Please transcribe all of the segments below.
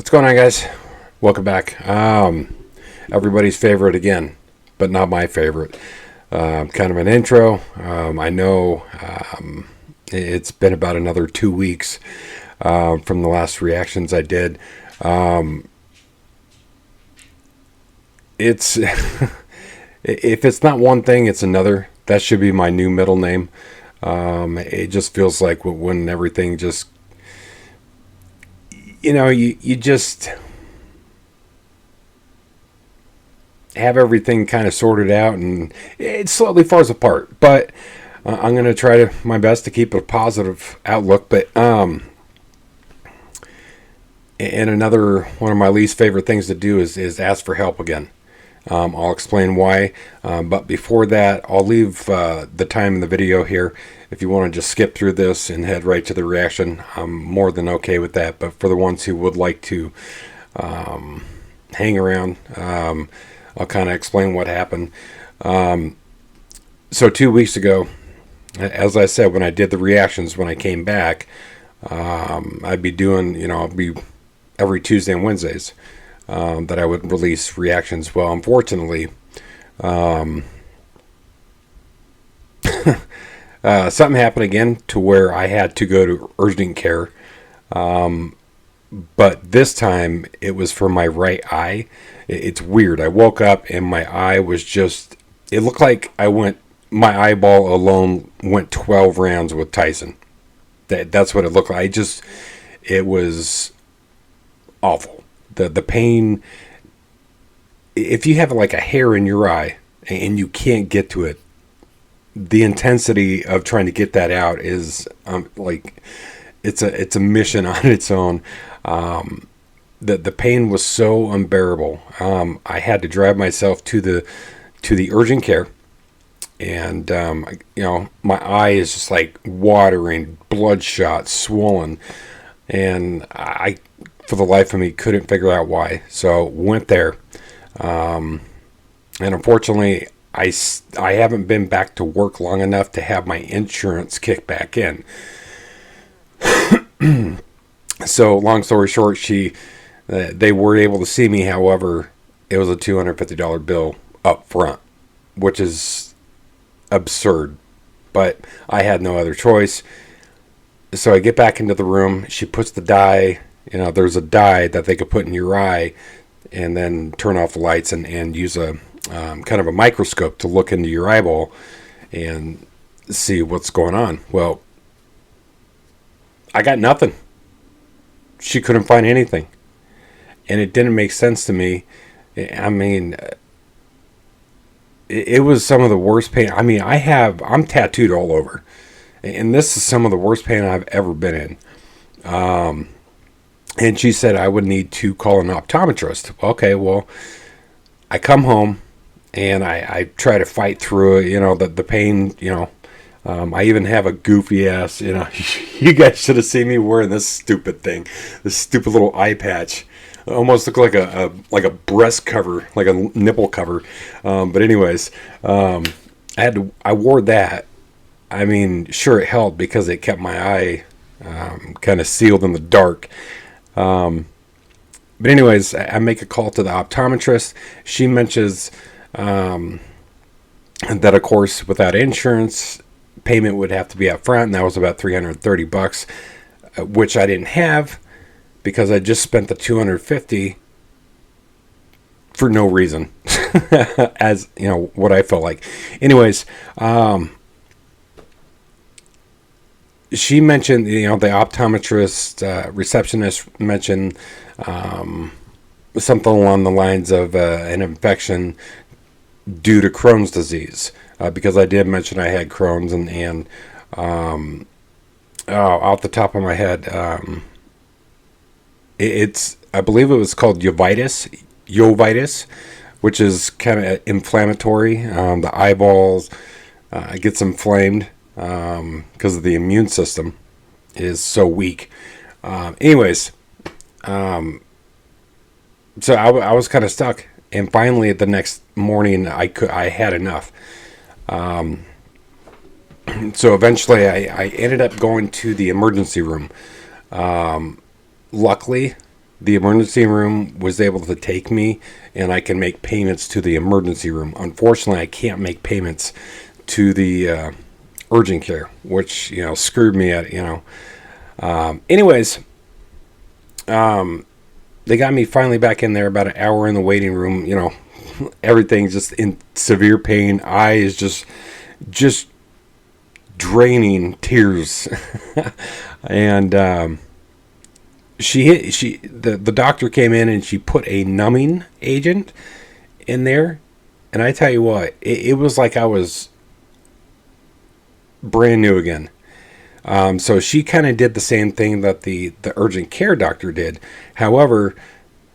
What's going on, guys? Welcome back. Everybody's favorite again, but not my favorite. Kind of an intro. I know it's been about another 2 weeks from the last reactions I did. It's if it's not one thing, it's another. That should be my new middle name. It just feels like when everything just, you just have everything kind of sorted out and it slowly falls apart. But I'm going to try my best to keep a positive outlook. But and another one of my least favorite things to do is ask for help again. I'll explain why. But before that, I'll leave the time in the video here. If you want to just skip through this and head right to the reaction, I'm more than okay with that. But for the ones who would like to hang around, I'll kind of explain what happened. So 2 weeks ago, as I said, when I did the reactions, when I came back, I'd be doing, I'll be every Tuesday and Wednesdays. That I would release reactions. Well, unfortunately, something happened again to where I had to go to urgent care. But this time it was for my right eye. It's weird. I woke up and my eye was just, it looked like my eyeball alone went 12 rounds with Tyson. That's what it looked like. It was awful. The pain, if you have like a hair in your eye and you can't get to it, the intensity of trying to get that out is like it's a mission on its own. The pain was so unbearable. I had to drive myself to the urgent care, and my eye is just like watering, bloodshot, swollen, and I, for the life of me, couldn't figure out why. So went there, and unfortunately, I haven't been back to work long enough to have my insurance kick back in. So long story short, they were able to see me. However, it was a $250 bill up front, which is absurd. But I had no other choice. So I get back into the room. She puts the dye. There's a dye that they could put in your eye and then turn off the lights and use a kind of a microscope to look into your eyeball and see what's going on. Well, I got nothing. She couldn't find anything. And it didn't make sense to me. I mean, it was some of the worst pain. I mean, I'm tattooed all over. And this is some of the worst pain I've ever been in. And she said I would need to call an optometrist. Okay, well, I come home and I try to fight through it, the pain, I even have a goofy ass, you guys should have seen me wearing this stupid thing, this stupid little eye patch. It almost looked like a breast cover, like a nipple cover. But anyways, I wore that. I mean, sure, it helped because it kept my eye kind of sealed in the dark. But anyways, I make a call to the optometrist. She mentions that, of course, without insurance, payment would have to be up front, and that was about $330, which I didn't have because I just spent the $250 for no reason, as what I felt like. Anyways, she mentioned, the optometrist receptionist mentioned something along the lines of an infection due to Crohn's disease, because I did mention I had Crohn's, and off the top of my head, I believe it was called uveitis, which is kind of inflammatory. The eyeballs gets inflamed because of the immune system is so weak. Anyways, so I was kind of stuck, and finally the next morning I had enough. So eventually I ended up going to the emergency room. Luckily, The emergency room was able to take me, and I can make payments to the emergency room. Unfortunately, I can't make payments to the urgent care, which screwed me at. Anyways, they got me finally back in there. About an hour in the waiting room. Everything's just in severe pain. Eye is just draining tears, and the doctor came in and she put a numbing agent in there, and I tell you what, it was like I was brand new again. So she kind of did the same thing that the urgent care doctor did. However,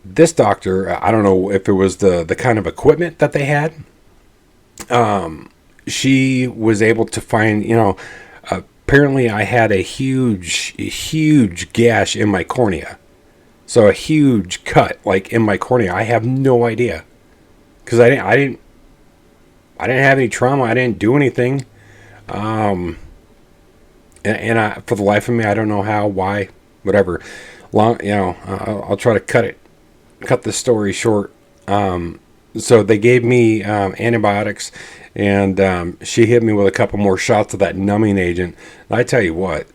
this doctor, I don't know if it was the kind of equipment that they had. She was able to find, apparently I had a huge gash in my cornea. So a huge cut, like in my cornea. I have no idea, because I didn't have any trauma. I didn't do anything. And for the life of me, I don't know how, why, whatever. I'll try to cut the story short. So they gave me antibiotics, and she hit me with a couple more shots of that numbing agent. And I tell you what,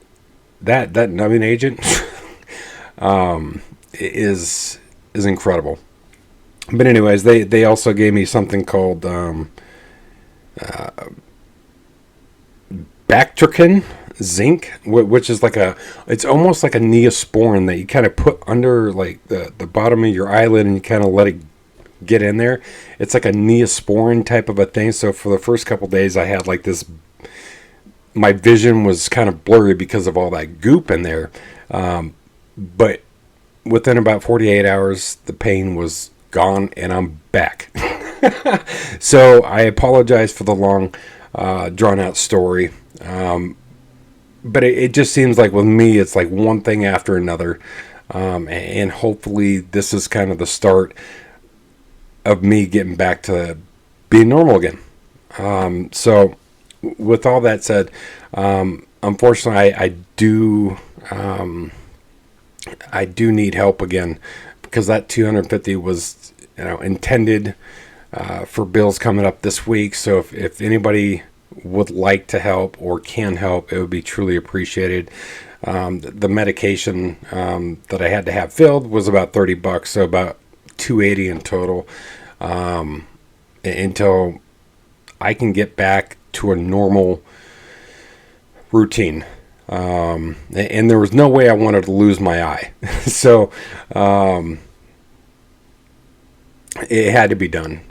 that numbing agent is incredible. But anyways, they also gave me something called Bactrican zinc, which is it's almost like a Neosporin that you kind of put under like the bottom of your eyelid, and you kind of let it get in there. It's like a Neosporin type of a thing. So for the first couple days, I had like this, my vision was kind of blurry because of all that goop in there. But within about 48 hours, the pain was gone, and I'm back. So I apologize for the long, drawn out story. But it just seems like with me, it's like one thing after another. And hopefully this is kind of the start of me getting back to being normal again. So with all that said, unfortunately, I do need help again, because that 250 was, intended for bills coming up this week. So if anybody would like to help or can help, it would be truly appreciated. The medication that I had to have filled was about $30, so about $280 in total, until I can get back to a normal routine. And there was no way I wanted to lose my eye. So it had to be done.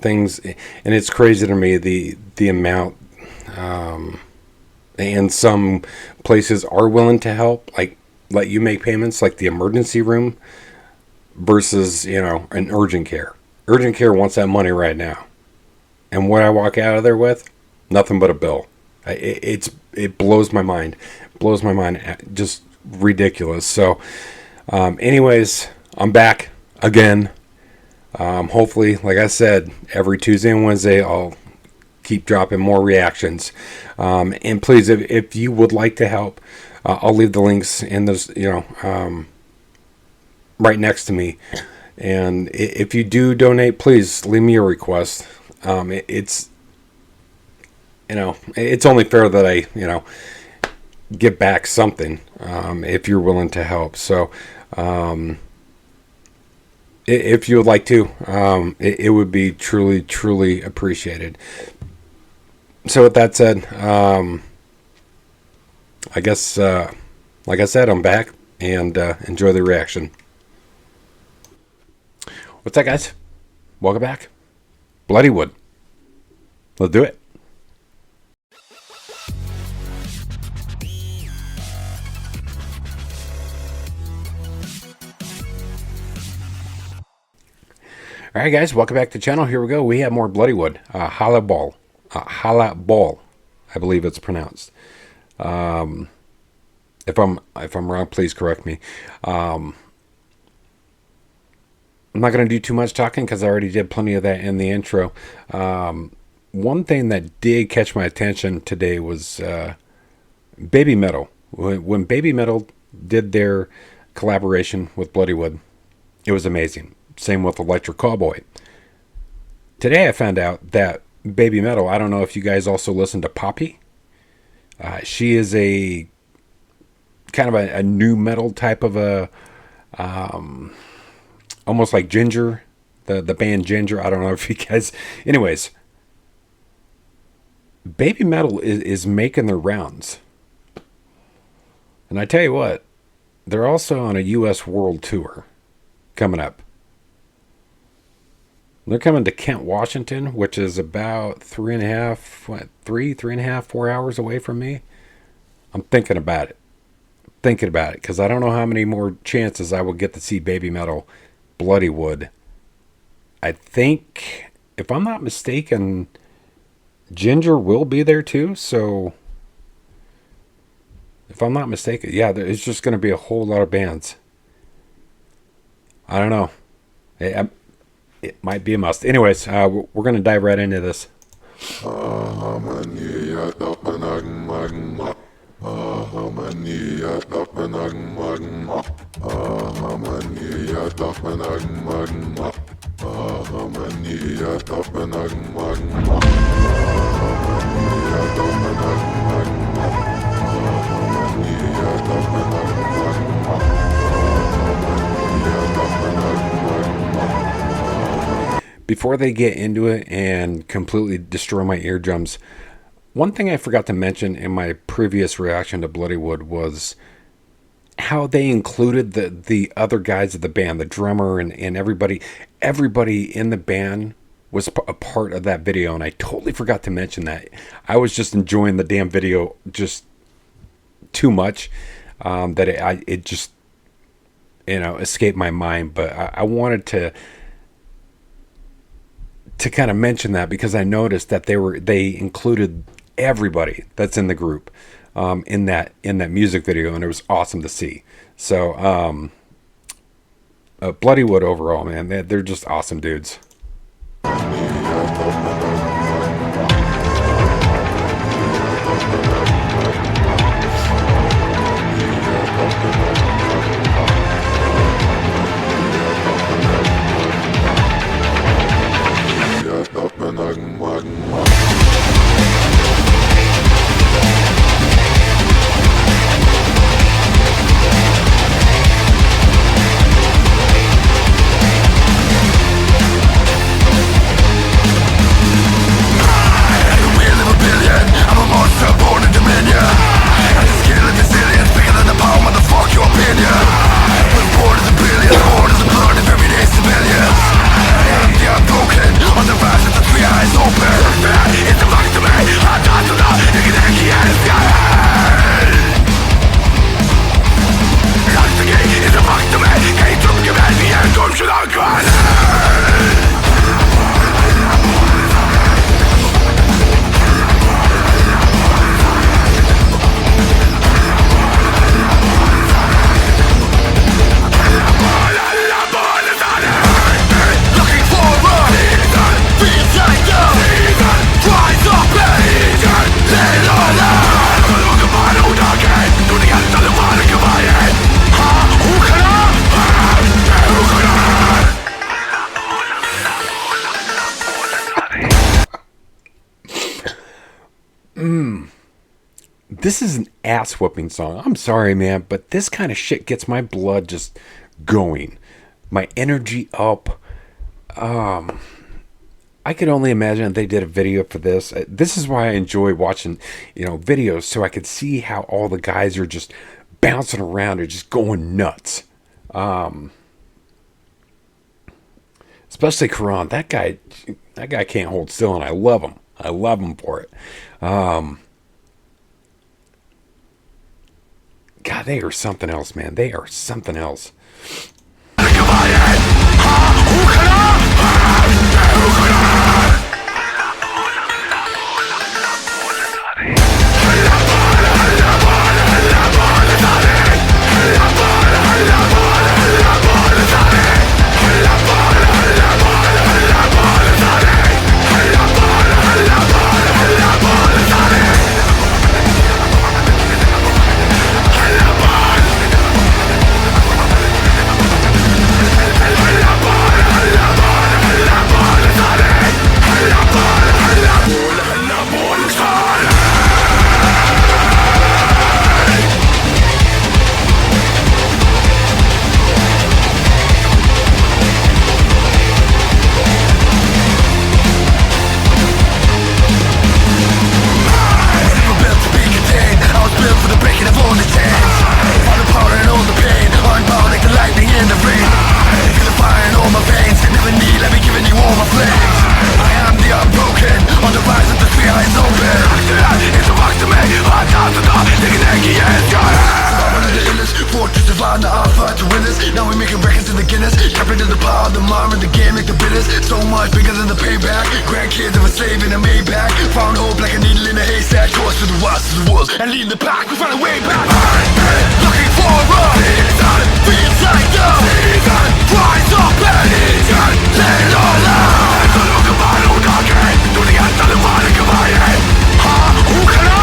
Things, and it's crazy to me the amount, and some places are willing to help, like let you make payments, like the emergency room versus an urgent care. Urgent care wants that money right now, and what I walk out of there with, nothing but a bill. It blows my mind, just ridiculous. So, anyways, I'm back again. Hopefully, like I said, every Tuesday and Wednesday, I'll keep dropping more reactions. And please, if you would like to help, I'll leave the links in those, right next to me. And if you do donate, please leave me a request. It's only fair that I, give back something, if you're willing to help. So, if you would like to, it would be truly appreciated. So with that said, I guess, like I said, I'm back, and enjoy the reaction. What's up, guys? Welcome back. Bloodywood. Let's do it. All right, guys, welcome back to the channel. Here we go. We have more Bloodywood. Halla Bol. Halla Bol, I believe it's pronounced. If I'm wrong, please correct me. I'm not going to do too much talking because I already did plenty of that in the intro. One thing that did catch my attention today was Baby Metal. When Baby Metal did their collaboration with Bloodywood. It was amazing. Same with Electric Cowboy. Today I found out that Baby Metal, I don't know if you guys also listen to Poppy. She is a kind of a new metal type of a, almost like Ginger, the band Ginger. I don't know if you guys, anyways, Baby Metal is making their rounds. And I tell you what, they're also on a U.S. world tour coming up. They're coming to Kent, Washington, which is about 4 hours away from me. I'm thinking about it. Because I don't know how many more chances I will get to see Baby Metal, Bloodywood. I think, if I'm not mistaken, Ginger will be there too. So, if I'm not mistaken, yeah, it's just going to be a whole lot of bands. I don't know. It might be a must. Anyways, we're going to dive right into this. Before they get into it and completely destroy my eardrums, one thing I forgot to mention in my previous reaction to Bloodywood was how they included the other guys of the band, the drummer and everybody in the band was a part of that video, and I totally forgot to mention that. I was just enjoying the damn video just too much that it just, escaped my mind. But I wanted to kind of mention that because I noticed that they included everybody that's in the group in that music video, and it was awesome to see. So Bloodywood overall, man, they're just awesome dudes. This is an ass-whooping song. I'm sorry, man, but this kind of shit gets my blood just going. My energy up. I could only imagine if they did a video for this. This is why I enjoy watching, videos, so I could see how all the guys are just bouncing around and just going nuts. Especially Karan. That guy can't hold still, and I love him. I love him for it. God, they are something else, man. They are something else. fight to win this. Now we making records in the Guinness. Tap into the power, the mom and the game make the business so much bigger than the payback. Grandkids of a slave in a Maybach. Found hope like a needle in a haystack. Towards to the rest of the world and leading the pack. We find a way back. I've been looking for a reason. Feels like the season. Rise up and lay it all out. Så lukka bare noen dager. Når det gjentar det bare ikke veien. Ha, ukana.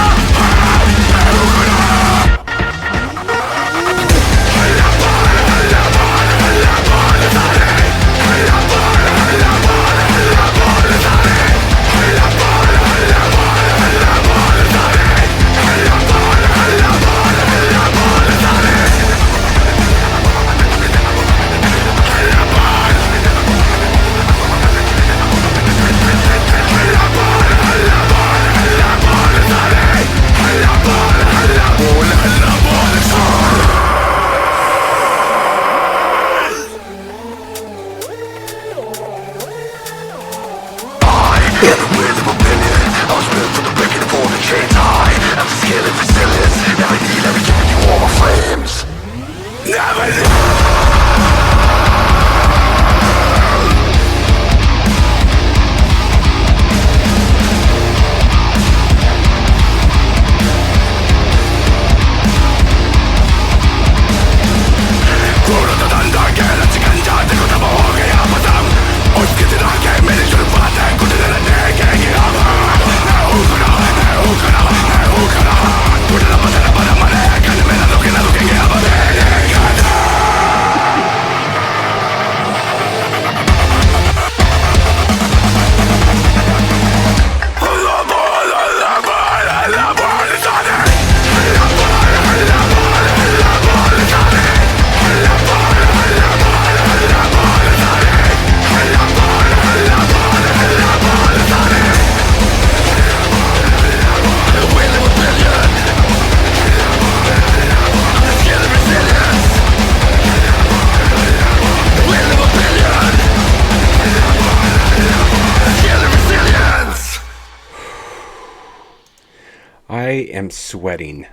I am sweating.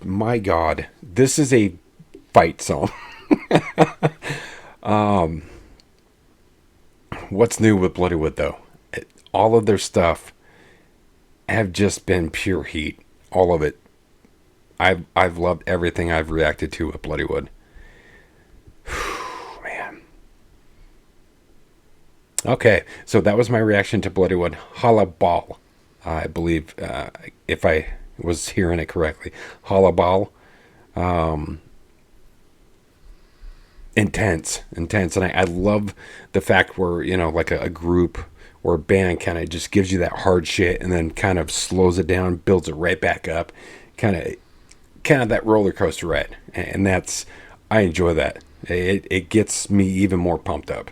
My God, this is a fight song. What's new with Bloodywood though? All of their stuff have just been pure heat. All of it. I've loved everything I've reacted to with Bloodywood. Man. Okay, so that was my reaction to Bloodywood. Halla Bol. I believe, if I was hearing it correctly. Halla Bol. Intense. And I love the fact where, like a group or a band kind of just gives you that hard shit and then kind of slows it down, builds it right back up. Kind of that roller coaster ride. And I enjoy that. It gets me even more pumped up.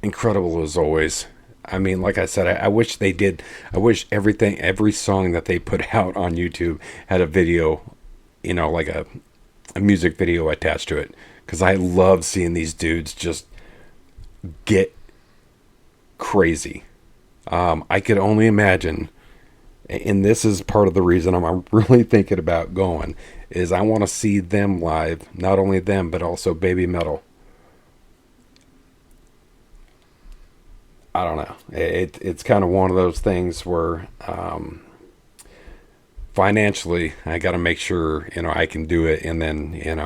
Incredible as always. I mean, like I said, I wish they did. I wish every song that they put out on YouTube had a video, like a music video attached to it. Because I love seeing these dudes just get crazy. I could only imagine, and this is part of the reason I'm really thinking about going, is I want to see them live. Not only them, but also Baby Metal. I don't know. It's kind of one of those things where financially I got to make sure I can do it, and then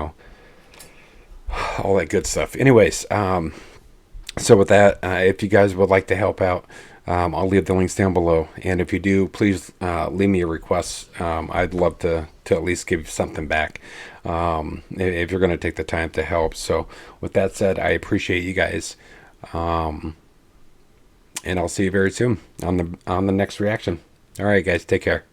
all that good stuff. Anyways, so with that, if you guys would like to help out, I'll leave the links down below, and if you do, please leave me a request. I'd love to at least give something back if you're going to take the time to help. So with that said, I appreciate you guys. And I'll see you very soon on the next reaction. All right, guys, take care.